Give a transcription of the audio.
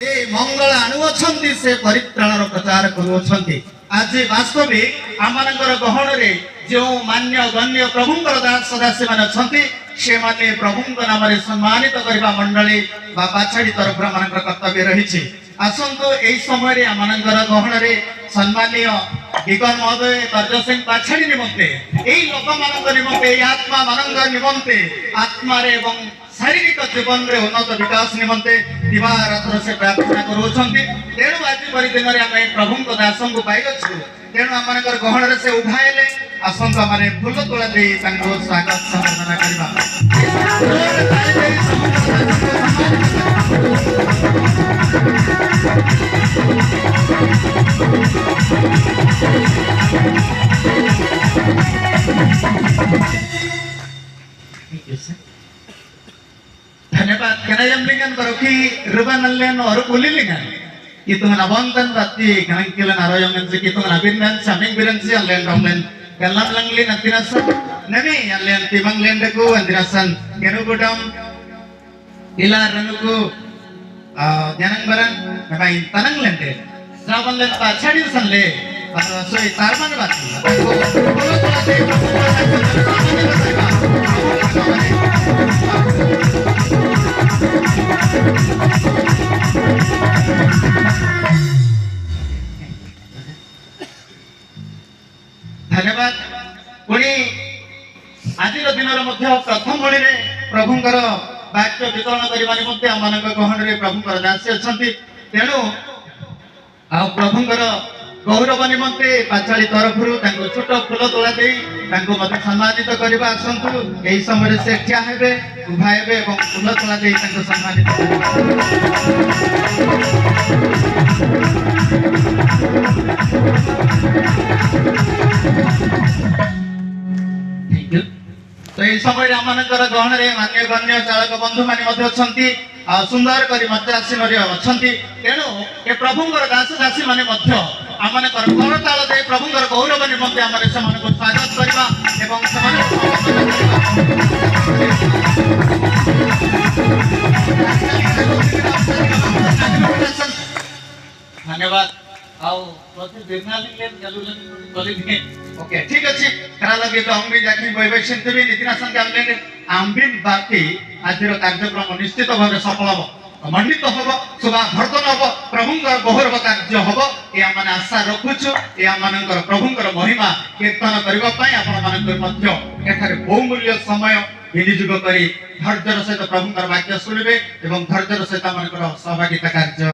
मंगल आणुअछंती से परित्राणर प्रचार करुअछंती। आज वास्तविक आमनकर गहन रे जो मान्य गण्य प्रभुंकर दास सदासी माने छंती से माने प्रभुंक नाम रे सम्मानित करबा मंडली बा बाछाड़ी तरफ मानकर कर्तव्य रहिछि। आसंतो एई समय रे आमनकर गहन रे सम्माननीय दिगन महोदय कर्ज सिंह बाछाड़ी निमंते एई लोक मानकर निमंते आत्मा मानकर निमंते आत्मा रे एवं शारीरिक जीवन रे उन्नत विकास निमंते दिवारात्र से प्रार्थना करूछंती। तेणु आज परिदिन रे आमे प्रभुंक दासंग पाइलछु। तेणु आमनकर गहन रे से उठाइले आसंत माने फूल तोला दे तांको स्वागत संबर्धना करबा। धन्यवाद केनायमलिंगन बरोखी रुबानल्लेन और पुलिलिंगन कितुंगन अबंतन बाती कनंकिलन आरोयंगन से कितुंगन अबिनन सामिंग बिरंसी अल्लेन रमलेन कल्लाम लंगलिन अंतिनासन नमी अल्लेन तिमंगलेन दकु अंतिनासन केनुगुडम इला रनुकु जनंगबरन नबाई तनंगलेन दे साबनलेन पाछाड़ी सनले सोई तारमान बाती धन्यवाद पुणी आज दिन प्रथम भली प्रभुंकर वाक्य वितरण करने निमंते आमनक गहन रे प्रभुंकर दासी अछंती। तेणु आ प्रभुंकर गौरव निमंते पाछाड़ी तरफरु तांको छोट फूल तोला दे तांको मते सम्मानित करबा आसंतु। एही समय से ठिया हेबे उभा हेबे एवं फूल तोला दे तांको सम्मानित तो ये समय आमनकर गहन रे मान्य गण्य चालक बंधु माने मध्य अछंती सुंदर करी मध्य आसीन रे अछंती। तेणु ए प्रभुंकर दास दासी माने मध्य आमनकर करताल दे प्रभुंकर गौरव निमंते आमरे समान को स्वागत करबा एवं समान धन्यवाद आओ प्रति दीर्घालिंगन जलुलन बोली दिए ओके ठीक अछि करा लगे तो हम भी जाकि वैवैशिक भी नीतिनाशन के हमने आंबिन बाकी आजिर कार्यक्रम निश्चित भाव सफल हो मंडित हो सुबह भर्तन हो प्रभुंकर गौरव कार्य हो या माने आशा रखुछु या मानकर प्रभुंकर महिमा कीर्तन करबा पई आपण मानकर मध्य एठारे बहुमूल्य समय विनियोग करी धैर्यर सहित प्रभुंकर वाक्य सुनिबे एवं धैर्यर सहित मानकर सहभागिता कार्य